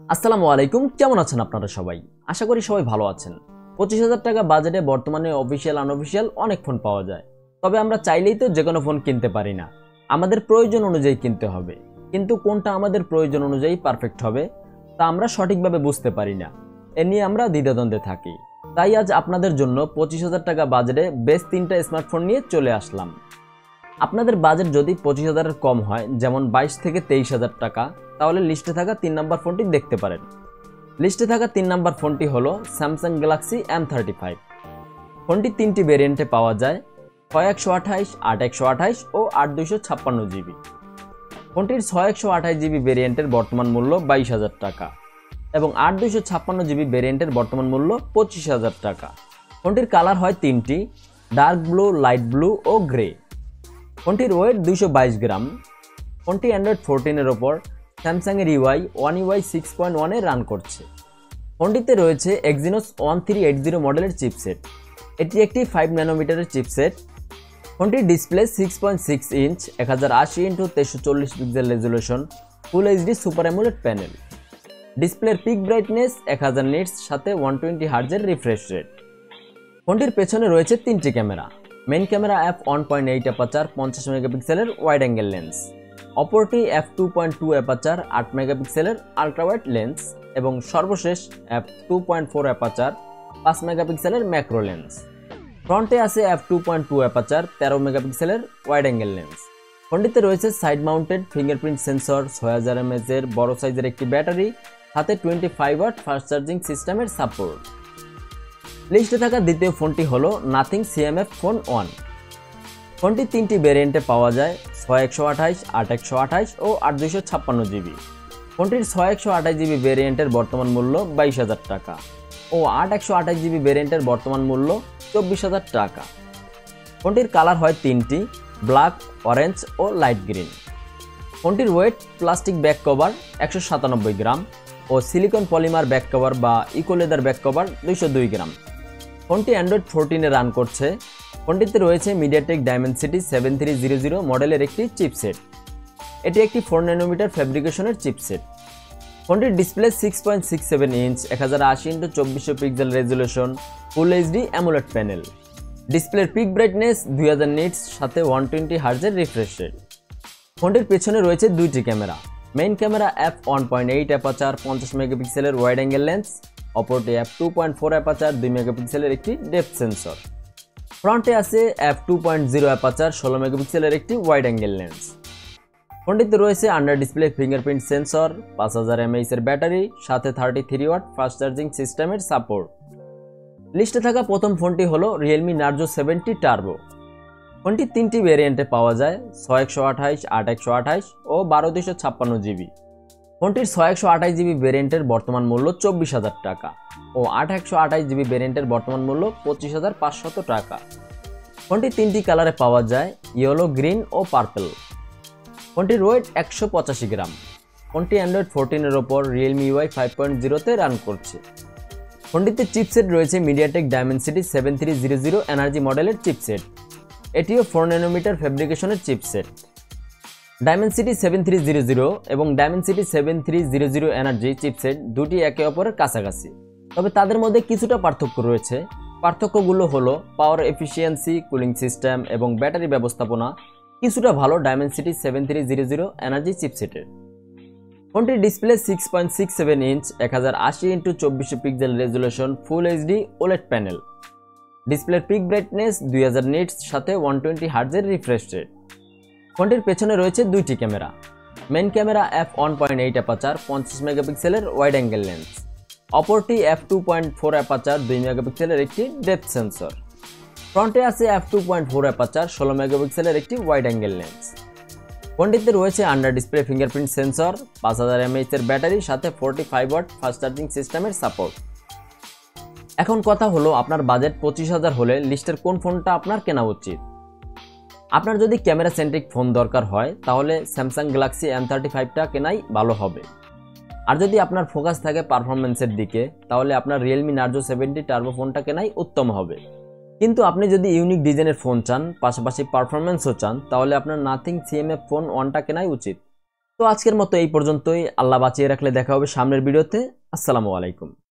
আসসালামু আলাইকুম, কেমন আছেন আপনারা সবাই? আশা করি সবাই ভালো আছেন। 25,000 টাকা বাজেটে বর্তমানে অফিসিয়াল আনঅফিসিয়াল অনেক ফোন পাওয়া যায়। তবে আমরা চাইলেই তো যে কোনো ফোন কিনতে পারি না, আমাদের প্রয়োজন অনুযায়ী কিনতে হবে। কিন্তু কোনটা আমাদের প্রয়োজন অনুযায়ী পারফেক্ট হবে তা আমরা সঠিকভাবে বুঝতে পারি না, এ নিয়ে আমরা দ্বিধাদ্বন্দ্বে থাকি। তাই আজ আপনাদের জন্য 25,000 টাকা বাজেটে বেস্ট 3টা স্মার্টফোন নিয়ে চলে আসলাম। আপনাদের বাজেট যদি 25,000-এর কম হয়, যেমন 22 থেকে 23,000 টাকা, তাহলে লিস্টে থাকা 3 নম্বর ফোনটি দেখতে পারেন। লিস্টে থাকা 3 নম্বর ফোনটি হলো স্যামসাং গ্যালাক্সি M35। ফোনটি 3টি ভেরিয়েন্টে পাওয়া যায়, 6128, 8128 ও 8256 জিবি। ফোনটির 6128 জিবি ভেরিয়েন্টের বর্তমান মূল্য 22,000 টাকা এবং 8256 জিবি ভেরিয়েন্টের বর্তমান মূল্য 25,000 টাকা। ফোনটির কালার হয় 3টি, ডার্ক ব্লু, লাইট ব্লু ও গ্রে। ফোনটির ওয়েট 222 গ্রাম। ফোনটি অ্যান্ড্রয়েড 14-এর ওপর স্যামসাংয়ের UI One UI 6.1-এ রান করছে। ফোনটিতে রয়েছে Exynos 1380 মডেলের চিপসেট। এটি একটি 5 ন্যানোমিটারের চিপসেট। ফোনটির display 6.6 inch 1080x1340 pixel resolution full HD super AMOLED panel. ডিসপ্লের পিক ব্রাইটনেস 1000 নিটস সাথে 120 হার্জের রিফ্রেশ রেট। ফোনটির পেছনে রয়েছে 3টি camera. Main camera f1.8 aperture 50 মেগাপিক্সেলের ওয়াইড অ্যাঙ্গেল লেন্স, অপরটি f2.2 অ্যাপারচার 8 মেগাপিক্সেলের আলট্রা ওয়াইড লেন্স এবং সর্বশেষ f2.4 অ্যাপারচার 5 মেগাপিক্সেলের ম্যাক্রো লেন্স। ফ্রন্টে আছে f2.2 অ্যাপারচার 13 মেগাপিক্সেলের ওয়াইড অ্যাঙ্গেল লেন্স। ফোনটিতে রয়েছে side mounted fingerprint sensor, 6000 mAh এর বড় সাইজের একটি ব্যাটারি, সাথে 25 ওয়াট ফাস্ট চার্জিং সিস্টেমের সাপোর্ট। লিস্টে থাকা দ্বিতীয় ফোনটি হলো নাথিং CMF ফোন 1। ফোনটি 3টি ভেরিয়েন্টে পাওয়া যায়, 6128, 8128 ও 8256 জিবি। ফোনটির 6128 জিবি ভেরিয়েন্টের বর্তমান মূল্য 22,000 টাকা ও 8128 জিবি ভেরিয়েন্টের বর্তমান মূল্য 24,000 টাকা। ফোনটির কালার হয় 3টি, ব্ল্যাক, অরেঞ্জ ও লাইট গ্রিন। ফোনটির ওয়েট প্লাস্টিক ব্যাক কভার 197 গ্রাম ও সিলিকন পলিমার ব্যাক কভার বা ইকো লেদার ব্যাক কভার 202 গ্রাম। ফোনটি অ্যান্ড্রয়েড 14-এ রান করছে। ফোনটিতে রয়েছে মিডিয়াটেক ডাইমেনসিটি 7300 মডেলের একটি চিপসেট। এটি একটি 4 ন্যানোমিটার ফ্যাব্রিকেশনের চিপসেট। ফোনটির display 6.67 inch 1080x2400 pixel resolution full HD AMOLED panel. ডিসপ্লের পিক ব্রাইটনেস 2000 নিটস সাথে 120 হার্জের রিফ্রেশ রেট। ফোনটির পেছনে রয়েছে 2টি camera. Main camera f1.8 aperture 50 মেগাপিক্সেলের ওয়াইড অ্যাঙ্গেল লেন্স, অপরটি f2.4 অ্যাপারচার 2 মেগাপিক্সেলের একটি ডেপথ সেন্সর। ফ্রন্টে আছে f2.0 অ্যাপারচার 16 মেগাপিক্সেলের একটি ওয়াইড অ্যাঙ্গেল লেন্স। ফোনটিতে রয়েছে under display fingerprint sensor, 5000 mAh এর ব্যাটারি, সাথে 33 ওয়াট ফাস্ট চার্জিং সিস্টেমের সাপোর্ট। লিস্টে থাকা প্রথম ফোনটি হলো Realme Narzo 70 টার্বো। ফোনটি 3টি ভেরিয়েন্টে পাওয়া যায়, 6128, 8128 ও 12256 জিবি। ফোনটির 6128 জিবি ভেরিয়েন্টের বর্তমান মূল্য 24,000 টাকা ও 8128 জিবি ভেরিয়েন্টের বর্তমান মূল্য 25,500 টাকা। ফোনটি 3টি কালারে পাওয়া যায়, ইয়েলো, গ্রিন ও পার্পল। ফোনটির ওয়েট 185 গ্রাম। ফোনটি অ্যান্ড্রয়েড 14-এর ওপর Realme UI 5.0-তে রান করছে। ফোনটিতে চিপসেট রয়েছে মিডিয়াটেক ডাইমেনসিটি 7300 এনার্জি মডেলের চিপসেট। এটিও 4 ন্যানোমিটার ফ্যাব্রিকেশনের চিপসেট। ডাইমেনসিটি 7300 এবং ডাইমেনসিটি 7300 এনার্জি চিপসেট দুটি একে অপরের কাছাকাছি, তবে তাদের মধ্যে কিছুটা পার্থক্য রয়েছে। পার্থক্যগুলো হলো পাওয়ার এফিসিয়েন্সি, কুলিং সিস্টেম এবং ব্যাটারি ব্যবস্থাপনা কিছুটা ভালো ডাইমেনসিটি 7300 এনার্জি চিপসেটের। ফোনটির display 6.67 inch 1080x2400 pixel resolution full HD OLED panel. ডিসপ্লের পিক ব্রাইটনেস 2000 নিটস সাথে 120 হার্জের রিফ্রেশ রেট। ফোনটির পেছনে রয়েছে 2টি camera. Main camera f1.8 aperture 50 মেগাপিক্সেলের ওয়াইড অ্যাঙ্গেল লেন্স, অপরটি f2.4 অ্যাপারচার 2 মেগাপিক্সেলের একটি ডেপথ সেন্সর। ফ্রন্টে আছে f2.4 অ্যাপারচার 16 মেগাপিক্সেলের একটি ওয়াইড অ্যাঙ্গেল লেন্স। ফোনটিতে রয়েছে under display fingerprint sensor, 5000 mAh এর ব্যাটারি, সাথে 45 ওয়াট ফাস্ট চার্জিং সিস্টেমের সাপোর্ট। এখন কথা হলো, আপনার বাজেট 25,000 হলে লিস্টের কোন ফোনটা আপনার কেনা উচিত? আপনার যদি ক্যামেরা সেন্ট্রিক ফোন দরকার হয় তাহলে স্যামসাং গ্যালাক্সি M35টা কেনাই ভালো হবে। আর যদি আপনার ফোকাস থাকে পারফরমেন্সের দিকে তাহলে আপনার Realme Narzo 70 টার্বো ফোনটা কেনাই উত্তম হবে। কিন্তু আপনি যদি ইউনিক ডিজাইনের ফোন চান, পাশাপাশি পারফরমেন্সও চান, তাহলে আপনার নাথিং CMF ফোন 1টা কেনাই উচিত। তো তো আজকের মতো এই পর্যন্তই। আল্লাহ বাঁচিয়ে রাখলে দেখা হবে সামনের ভিডিওতে। আসসালামু আলাইকুম।